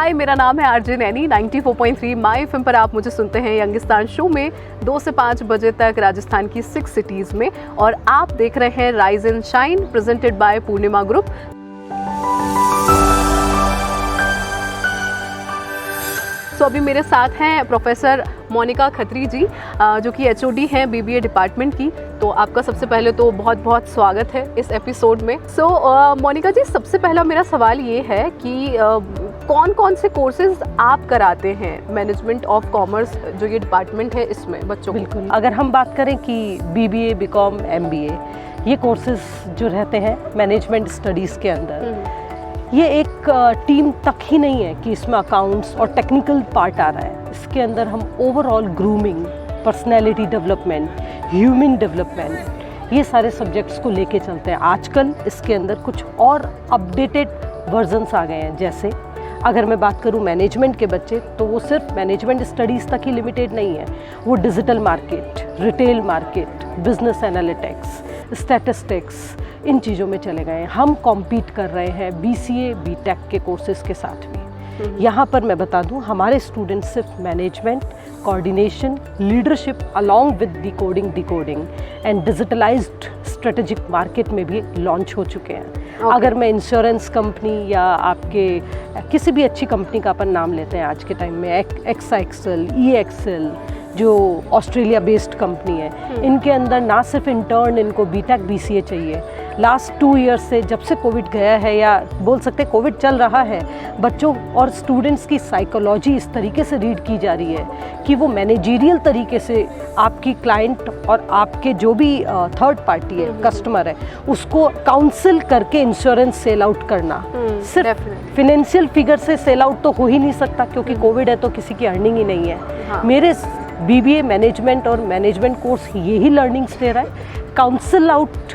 हाय, मेरा नाम है आरजे नैनी। 94.3 माय एफएम पर आप मुझे सुनते हैं यंगिस्तान शो में 2 से 5 बजे तक राजस्थान की 6 सिटीज़ में, और आप देख रहे हैं rise and shine presented by Purnima group. तो अभी मेरे साथ हैं प्रोफेसर मोनिका खत्री जी, जो कि एचओडी हैं बीबीए डिपार्टमेंट की। तो आपका सबसे पहले तो बहुत बहुत स्वागत है इस एपिसोड में। मोनिका जी, सबसे पहला मेरा सवाल ये है कि कौन कौन से कोर्सेज आप कराते हैं मैनेजमेंट ऑफ कॉमर्स जो ये डिपार्टमेंट है इसमें बच्चों को? बिल्कुल, अगर हम बात करें कि बीबीए, बीकॉम, एमबीए, ये कोर्सेज जो रहते हैं मैनेजमेंट स्टडीज़ के अंदर, ये एक टीम तक ही नहीं है कि इसमें अकाउंट्स और टेक्निकल पार्ट आ रहा है। इसके अंदर हम overall grooming, personality development, human development, ये सारे सब्जेक्ट्स को लेके चलते हैं। आजकल इसके अंदर कुछ और अपडेटेड वर्जन्स आ गए हैं। जैसे अगर मैं बात करूं मैनेजमेंट के बच्चे, तो वो सिर्फ मैनेजमेंट स्टडीज़ तक ही लिमिटेड नहीं है। वो digital market, retail market, business analytics, statistics, इन चीज़ों में चले गए हैं। हम कॉम्पीट कर रहे हैं बीसीए, बीटेक के कोर्सेज़ के साथ भी। यहाँ पर मैं बता दूँ, हमारे स्टूडेंट्स सिर्फ management, coordination, leadership along with decoding and digitalised strategic market में भी लॉन्च हो चुके हैं। अगर मैं इंश्योरेंस कंपनी या आपके किसी भी अच्छी कंपनी का अपन नाम लेते हैं आज के टाइम में, एक्साइक्सेल, EXL, जो ऑस्ट्रेलिया बेस्ड कंपनी है, इनके अंदर ना सिर्फ इंटर्न इनको बीटेक बीसीए चाहिए। लास्ट 2 ईयर्स से, जब से कोविड गया है, या बोल सकते हैं कोविड चल रहा है, बच्चों और स्टूडेंट्स की साइकोलॉजी इस तरीके से रीड की जा रही है कि वो मैनेजरियल तरीके से आपकी क्लाइंट और आपके जो भी थर्ड पार्टी है, कस्टमर है, उसको काउंसिल करके इंश्योरेंस सेल आउट करना। सिर्फ फिनेंशियल फिगर से सेल आउट तो हो ही नहीं सकता, क्योंकि कोविड है तो किसी की अर्निंग ही नहीं है। मेरे बीबीए मैनेजमेंट और मैनेजमेंट कोर्स यही लर्निंग्स दे रहा है, council out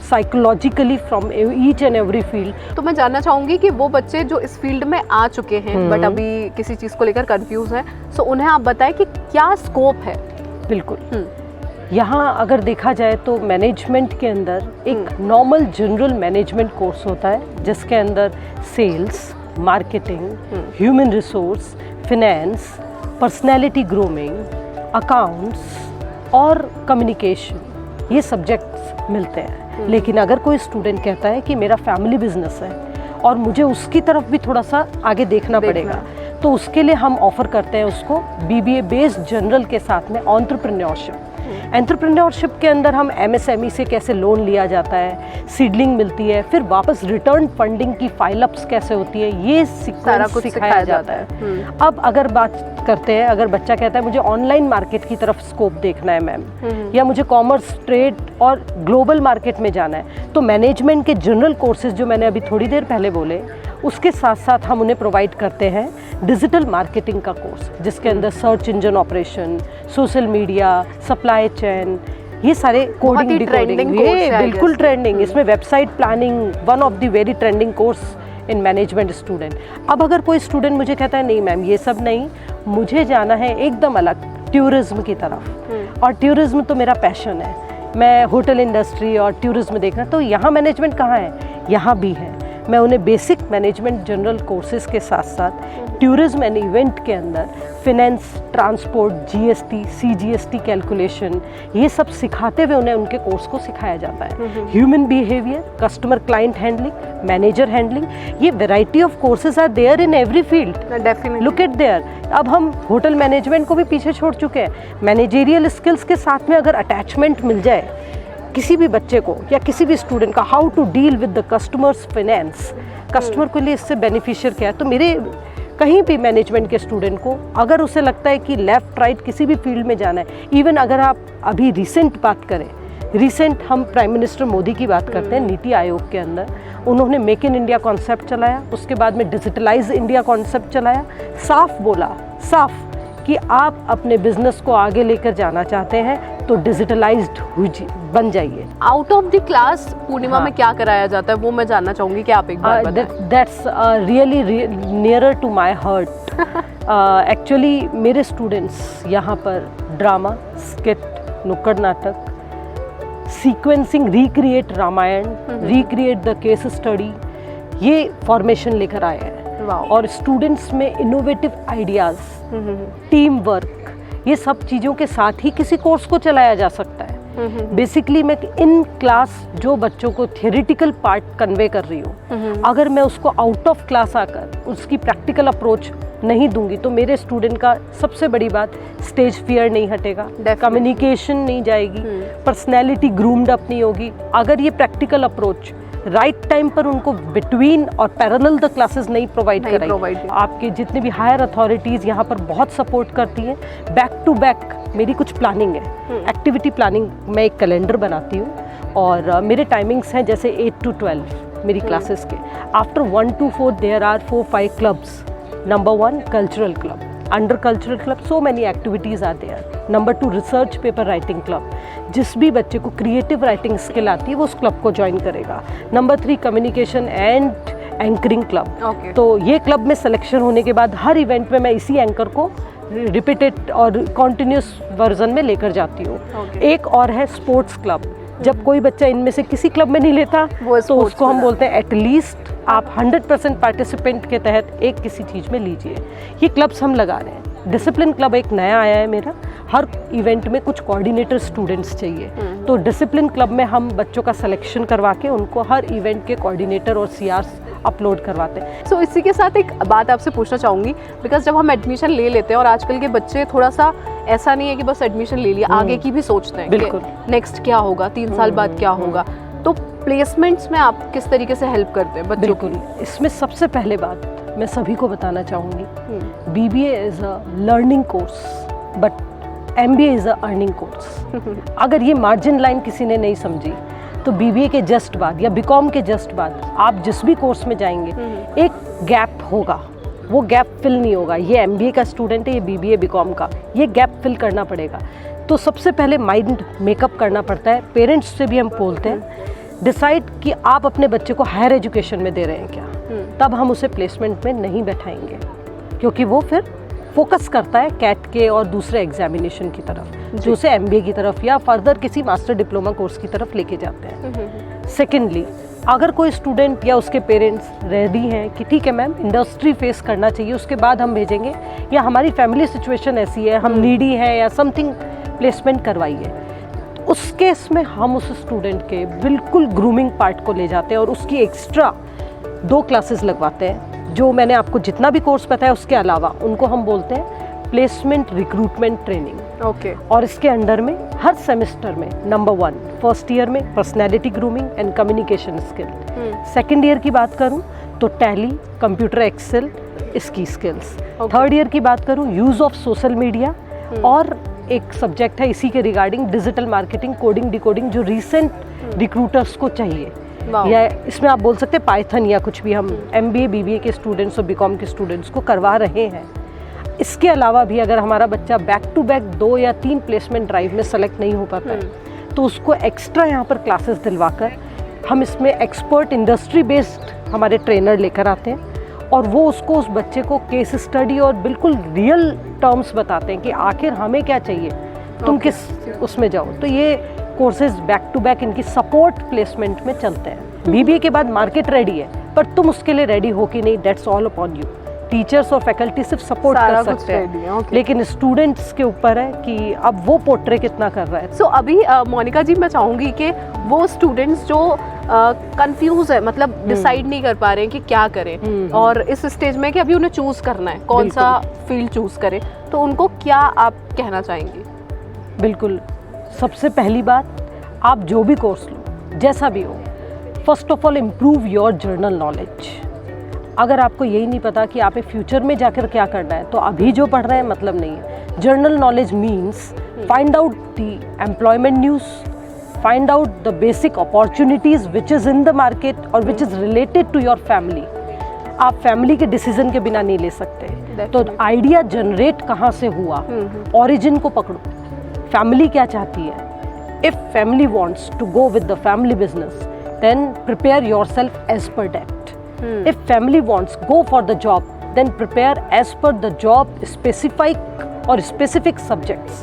psychologically from each and every field. तो मैं जानना चाहूँगी कि वो बच्चे जो इस फील्ड में आ चुके हैं बट अभी किसी चीज़ को लेकर कंफ्यूज हैं, सो उन्हें आप बताएं कि क्या स्कोप है? बिल्कुल, यहाँ अगर देखा जाए तो मैनेजमेंट के अंदर एक नॉर्मल जनरल मैनेजमेंट कोर्स होता है, जिसके अंदर sales, marketing, human resource, finance, personality grooming, accounts और कम्युनिकेशन, ये सब्जेक्ट्स मिलते हैं। लेकिन अगर कोई स्टूडेंट कहता है कि मेरा फैमिली बिजनेस है और मुझे उसकी तरफ भी थोड़ा सा आगे देखना पड़ेगा, तो उसके लिए हम ऑफ़र करते हैं उसको बीबीए बेस्ड जनरल के साथ में एंटरप्रेन्योरशिप। एंटरप्रेन्योरशिप के अंदर हम MSME से कैसे लोन लिया जाता है, सीडलिंग मिलती है, फिर वापस रिटर्न फंडिंग की फाइल अप्स कैसे होती है, ये सारा कुछ सिखाया जाता है। अब अगर बात करते हैं, अगर बच्चा कहता है मुझे ऑनलाइन मार्केट की तरफ स्कोप देखना है मैम, या मुझे कॉमर्स, ट्रेड और ग्लोबल मार्केट में जाना है, तो मैनेजमेंट के जनरल कोर्सेज जो मैंने अभी थोड़ी देर पहले बोले, उसके साथ साथ हम उन्हें प्रोवाइड करते हैं डिजिटल मार्केटिंग का कोर्स, जिसके अंदर search engine operation, social media, supply chain, ये सारे कोडिंग, डिकोडिंग, ये बिल्कुल ट्रेंडिंग। इसमें website planning, one of the very trending course in management student. अब अगर कोई स्टूडेंट मुझे कहता है नहीं मैम ये सब नहीं, मुझे जाना है एकदम अलग टूरिज्म की तरफ, और टूरिज्म तो मेरा पैशन है, मैं होटल इंडस्ट्री और टूरिज्म देखना, तो यहाँ मैनेजमेंट कहाँ है? यहाँ भी है। मैं उन्हें बेसिक मैनेजमेंट जनरल कोर्सेज के साथ साथ टूरिज्म एंड इवेंट के अंदर finance, transport, GST, CGST calculation, ये सब सिखाते हुए उन्हें उनके कोर्स को सिखाया जाता है। Human behaviour, customer client handling, manager handling, ये variety of courses are there in every field. Definitely look at there. अब हम होटल मैनेजमेंट को भी पीछे छोड़ चुके हैं। मैनेजरियल स्किल्स के साथ में अगर अटैचमेंट मिल जाए किसी भी बच्चे को या किसी भी स्टूडेंट का, how to deal with the customers finance, customer के लिए इससे बेनिफिशियल क्या है, तो मेरे कहीं भी मैनेजमेंट के स्टूडेंट को अगर उसे लगता है कि लेफ़्ट राइट किसी भी फील्ड में जाना है, इवन अगर आप अभी रिसेंट बात करें, रिसेंट हम प्राइम मिनिस्टर मोदी की बात करते हैं, नीति आयोग के अंदर उन्होंने मेक इन इंडिया कॉन्सेप्ट चलाया, उसके बाद में डिजिटलाइज इंडिया कॉन्सेप्ट चलाया। साफ बोला, साफ कि आप अपने बिजनेस को आगे लेकर जाना चाहते हैं तो डिजिटलाइज्ड बन जाइए। आउट ऑफ द क्लास पूर्णिमा में क्या कराया जाता है वो मैं जानना चाहूँगी कि आप एक बार बताएं। That's really nearer to my heart. Actually मेरे स्टूडेंट्स यहाँ पर ड्रामा, स्किट, नुक्कड़ नाटक, sequencing, recreate Ramayana, recreate the case study, ये फॉर्मेशन लेकर आए हैं। Wow. और स्टूडेंट्स में इनोवेटिव आइडियाज़, टीम वर्क, ये सब चीज़ों के साथ ही किसी कोर्स को चलाया जा सकता है। बेसिकली मैं इन क्लास जो बच्चों को थियोरिटिकल पार्ट कन्वे कर रही हूँ, अगर मैं उसको आउट ऑफ क्लास आकर उसकी प्रैक्टिकल अप्रोच नहीं दूंगी तो मेरे स्टूडेंट का सबसे बड़ी बात स्टेज फियर नहीं हटेगा, कम्युनिकेशन नहीं जाएगी, पर्सनैलिटी ग्रूम्ड अप नहीं होगी। अगर ये प्रैक्टिकल अप्रोच राइट टाइम पर उनको बिटवीन और पैरेलल द क्लासेस नहीं प्रोवाइड कराई, आपके जितने भी हायर अथॉरिटीज़ यहाँ पर बहुत सपोर्ट करती हैं। बैक टू बैक मेरी कुछ प्लानिंग है, एक्टिविटी प्लानिंग, मैं एक कैलेंडर बनाती हूँ और मेरे टाइमिंग्स हैं जैसे 8 to 12 मेरी क्लासेस के। After 1 to 4 there are 4-5 clubs. Number 1 cultural club, under cultural club so many activities are there. Number 2 research paper writing club, जिस भी बच्चे को क्रिएटिव राइटिंग स्किल आती है वो उस क्लब को ज्वाइन करेगा। Number 3 communication and anchoring club. तो ये क्लब में सिलेक्शन होने के बाद हर इवेंट में मैं इसी एंकर को रिपीटेड और कॉन्टिन्यूस वर्जन में लेकर जाती हूँ। एक और है स्पोर्ट्स क्लब। जब कोई बच्चा इनमें से किसी क्लब में नहीं लेता तो उसको हम बोलते हैं एटलीस्ट आप 100% पार्टिसिपेंट के तहत एक किसी चीज़ में लीजिए। ये क्लब्स हम लगा रहे हैं। डिसिप्लिन क्लब एक नया आया है मेरा, हर इवेंट में कुछ कोऑर्डिनेटर स्टूडेंट्स चाहिए, तो डिसिप्लिन क्लब में हम बच्चों का सिलेक्शन करवा के उनको हर इवेंट के कोऑर्डिनेटर और सीआरस अपलोड करवाते हैं। सो इसी के साथ एक बात आपसे पूछना चाहूँगी, बिकॉज जब हम एडमिशन ले लेते हैं और आजकल के बच्चे थोड़ा सा ऐसा नहीं है कि बस एडमिशन ले लिया, आगे की भी सोचते हैं। बिल्कुल, नेक्स्ट क्या होगा, 3 साल बाद क्या होगा, तो प्लेसमेंट्स में आप किस तरीके से हेल्प करते हैं बच्चों को? इसमें सबसे पहले बात मैं सभी को बताना चाहूँगी, BBA is a learning course but MBA is a earning course. अगर ये मार्जिन लाइन किसी ने नहीं समझी तो BBA के जस्ट बाद या BCom के जस्ट बाद आप जिस भी कोर्स में जाएंगे एक गैप होगा, वो गैप फिल नहीं होगा। ये MBA का स्टूडेंट है, ये BBA BCom का, ये गैप फिल करना पड़ेगा। तो सबसे पहले माइंड मेकअप करना पड़ता है। पेरेंट्स से भी हम बोलते हैं डिसाइड कि आप अपने बच्चे को हायर एजुकेशन में दे रहे हैं क्या, तब हम उसे प्लेसमेंट में नहीं बैठाएंगे, क्योंकि वो फिर फोकस करता है कैट के और दूसरे एग्जामिनेशन की तरफ, जो उसे MBA की तरफ या फर्दर किसी मास्टर डिप्लोमा कोर्स की तरफ लेके जाते हैं। सेकेंडली, अगर कोई स्टूडेंट या उसके पेरेंट्स रेडी हैं कि ठीक है मैम इंडस्ट्री फेस करना चाहिए उसके बाद हम भेजेंगे, या हमारी फैमिली सिचुएशन ऐसी है, हम नीडी है या समथिंग, प्लेसमेंट करवाइए, उस केस में हम उस स्टूडेंट के बिल्कुल ग्रूमिंग पार्ट को ले जाते हैं और उसकी एक्स्ट्रा 2 क्लासेस लगवाते हैं। जो मैंने आपको जितना भी कोर्स बताया उसके अलावा उनको हम बोलते हैं प्लेसमेंट रिक्रूटमेंट ट्रेनिंग। और इसके अंडर में हर सेमेस्टर में नंबर 1 फर्स्ट ईयर में personality grooming and communication skill, second year की बात करूँ तो टैली, कंप्यूटर एक्सेल, इसकी स्किल्स, थर्ड ईयर की बात करूँ यूज़ ऑफ सोशल मीडिया, और एक सब्जेक्ट है इसी के regarding digital marketing, coding, decoding, जो रिसेंट रिक्रूटर्स को चाहिए, या इसमें आप बोल सकते हैं पाइथन या कुछ भी, हम MBA BBA के स्टूडेंट्स और BCom के स्टूडेंट्स को करवा रहे हैं। इसके अलावा भी अगर हमारा बच्चा बैक टू बैक 2 या 3 प्लेसमेंट ड्राइव में सेलेक्ट नहीं हो पाता है तो उसको एक्स्ट्रा यहाँ पर क्लासेस दिलवाकर हम इसमें एक्सपर्ट इंडस्ट्री बेस्ड हमारे ट्रेनर लेकर आते हैं, और वो उसको, उस बच्चे को केस स्टडी और बिल्कुल रियल टर्म्स बताते हैं कि आखिर हमें क्या चाहिए, तुम किस उसमें जाओ। तो ये कोर्सेज बैक टू बैक इनकी सपोर्ट प्लेसमेंट में चलते हैं। BBA के बाद मार्केट रेडी है पर तुम उसके लिए रेडी हो कि नहीं, that's all upon you. Teachers और फैकल्टी सिर्फ सपोर्ट कर सकते हैं, लेकिन स्टूडेंट्स के ऊपर है कि अब वो पोर्ट्रे कितना कर रहा है। सो अभी मोनिका जी मैं चाहूँगी कि वो स्टूडेंट्स जो कंफ्यूज है, मतलब डिसाइड नहीं कर पा रहे हैं कि क्या करें, और इस स्टेज में कि अभी उन्हें चूज करना है कौन सा फील्ड चूज करें, तो उनको क्या आप कहना चाहेंगी? बिल्कुल, सबसे पहली बात, आप जो भी कोर्स लो जैसा भी हो, first of all improve your general knowledge. अगर आपको यही नहीं पता कि आप फ्यूचर में जाकर क्या करना है तो अभी जो पढ़ रहे हैं मतलब नहीं है। General knowledge means find out the employment news, find out the basic opportunities which is in the market और which is related to your family. आप फैमिली के डिसीजन के बिना नहीं ले सकते, तो आइडिया जनरेट कहाँ से हुआ, ऑरिजिन को पकड़ो, फैमिली क्या चाहती है। If family wants to go with the family business then prepare yourself as per that. If family wants go for the job, then prepare as per the job specific और specific subjects.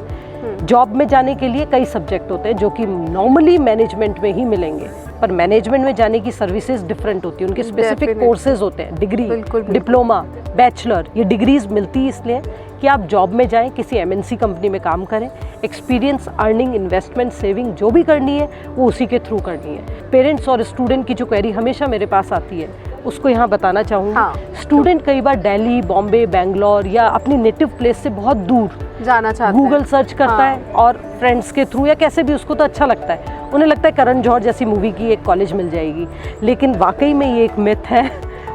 Job में जाने के लिए कई subject होते हैं जो कि नॉर्मली मैनेजमेंट में ही मिलेंगे, पर मैनेजमेंट में जाने की सर्विसेज डिफरेंट होती है, उनके स्पेसिफिक Definitely. कोर्सेज होते हैं, डिग्री, बिल्कुल, बिल्कुल। डिप्लोमा, बैचलर, ये डिग्रीज मिलती है इसलिए कि आप जॉब में जाएं, किसी एमएनसी कंपनी में काम करें, एक्सपीरियंस, अर्निंग, इन्वेस्टमेंट, सेविंग जो भी करनी है वो उसी के थ्रू करनी है। पेरेंट्स और स्टूडेंट की जो क्वेरी हमेशा मेरे पास आती है उसको यहाँ बताना चाहूँगी। हाँ, स्टूडेंट कई बार दिल्ली, बॉम्बे, बेंगलोर या अपनी नेटिव प्लेस से बहुत दूर जाना चाहते हैं। गूगल सर्च करता हाँ। है और फ्रेंड्स के थ्रू या कैसे भी उसको तो अच्छा लगता है, उन्हें लगता है करण जौहर जैसी मूवी की एक कॉलेज मिल जाएगी, लेकिन वाकई में ये एक मिथ है,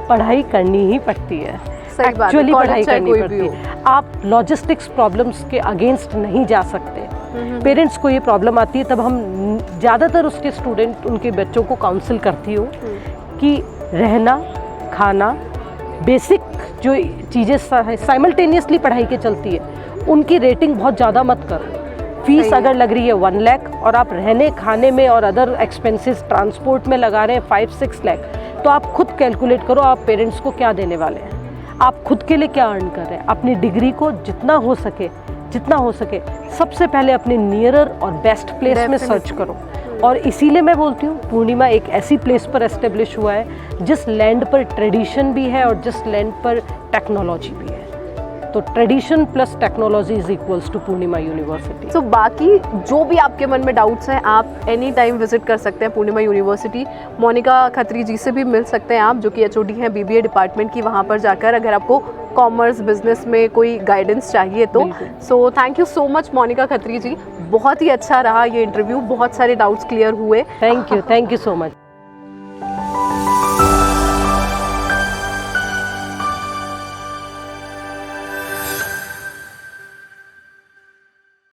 पढ़ाई करनी ही पड़ती है, सही बात है, एक्चुअली कॉलेज पढ़ाई चाहे करनी कोई भी पड़ती हो। है। आप लॉजिस्टिक्स प्रॉब्लम्स के अगेंस्ट नहीं जा सकते। पेरेंट्स को ये प्रॉब्लम आती है तब हम ज़्यादातर उसके स्टूडेंट, उनके बच्चों को काउंसिल करती हूँ कि रहना, खाना, बेसिक जो चीज़ें साइमल्टेनियसली पढ़ाई के चलती है उनकी रेटिंग बहुत ज़्यादा मत करो। फीस अगर लग रही है 1 लाख और आप रहने खाने में और अदर एक्सपेंसेस ट्रांसपोर्ट में लगा रहे हैं 5-6 लाख, तो आप खुद कैलकुलेट करो आप पेरेंट्स को क्या देने वाले हैं, आप खुद के लिए क्या अर्न कर रहे हैं। अपनी डिग्री को जितना हो सके सबसे पहले अपने नियरर और बेस्ट प्लेस में सर्च करो। और इसीलिए मैं बोलती हूँ पूर्णिमा एक ऐसी प्लेस पर एस्टेब्लिश हुआ है जिस लैंड पर ट्रेडिशन भी है और जिस लैंड पर टेक्नोलॉजी भी है। तो tradition plus technology is equals to Purnima university. So बाकी जो भी आपके मन में डाउट्स हैं आप एनी टाइम विजिट कर सकते हैं पूर्णिमा यूनिवर्सिटी। मोनिका खत्री जी से भी मिल सकते हैं आप, जो कि एचओडी हैं बीबीए डिपार्टमेंट की, वहाँ पर जाकर अगर आपको कॉमर्स बिजनेस में कोई गाइडेंस चाहिए तो। So thank you so much Monika Khatri ji, बहुत ही अच्छा रहा ये इंटरव्यू, बहुत सारे डाउट्स क्लियर हुए। Thank you so much.